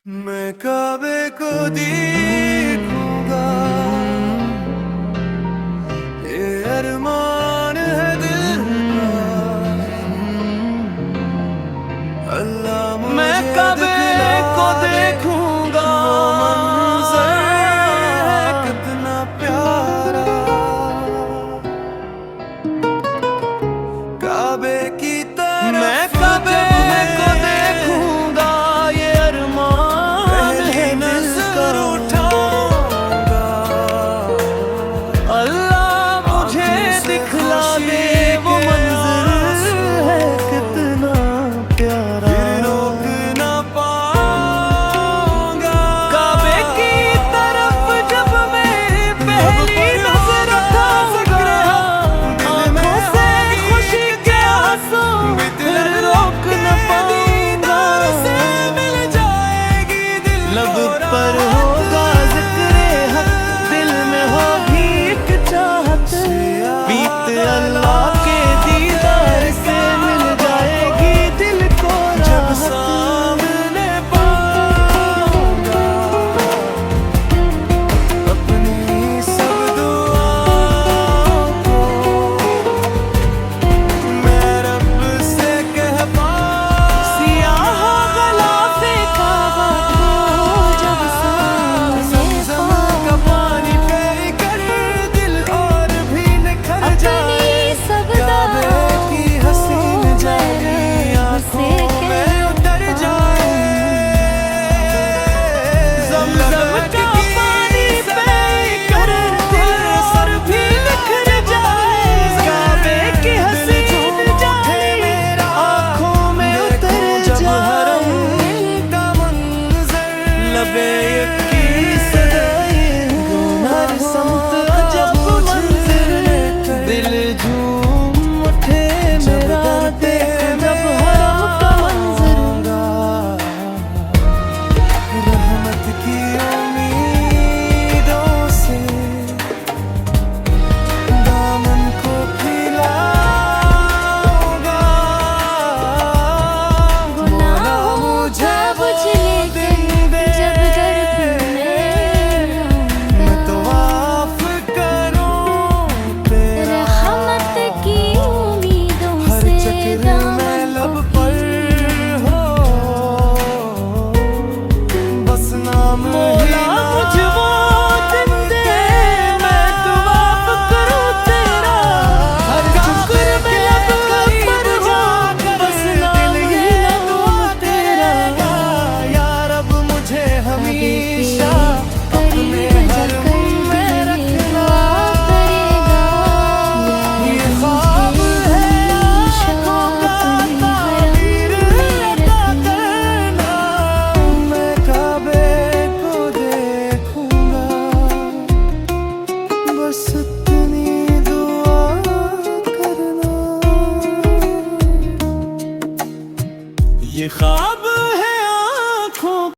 मैं काबे को देखूंगा, ये अरमान है दिल का। अल्लाह मैं मुझे काबे को दिखला दे, देखूंगा, वो मंज़र है कितना प्यारा। काबे की मैं तरफ काबे जब को देखूंगा, ये अरमान है दिल का। नज़र उठाऊंगा, अल्लाह मुझे दिखला दे, वो मंज़र है कितना प्यारा। फिर रोक ना पाऊंगा। काबे की तरफ जब मैं पहली नजर उठाऊंगा, आंखों से खुशी के आंसू फिर रोक न पाऊंगा। मिल जाएगी दिल लब को पर होगा जिक्रे हक, दिल में होगी एक चाहत। बीत अल्लाह के दीदार से मिल जाएगी दिल को जब राहत। सामने पाऊंगा, अपनी सब दुआओं को मैं रब से कह पाऊंगा। सियाह गलाफे काबा को जब ज़मज़म का पानी पे कर दिल और भी निखर जाए। काबे की हसीन जाएगी आंखों में उतर जाए। ज़मज़म का पानी पे कर दिल और भी निखर जाए। काबे की हसीन जाए आंखों में उतर जब जाए। हरम का मंज़र लबे की सदाए हर समत जब मंज़िल दिल झूम उठे मेरा देख जब हरम का मंज़िल। रहमत की उम्मीदों से दामन को फैलाऊंगा। गुनाहों मुझे बुझ लेके जब दर मैं तो माफ करूं तेरा, रहमत की उम्मीदों हर से चक्र में लब पर हो, बस नाम मौला ही मुझे वो दिन दे, मैं दुआ करूं तेरा। हर चक्कर में लब पर हो, बस नाम ही लो तेरा। या रब मुझे हमीद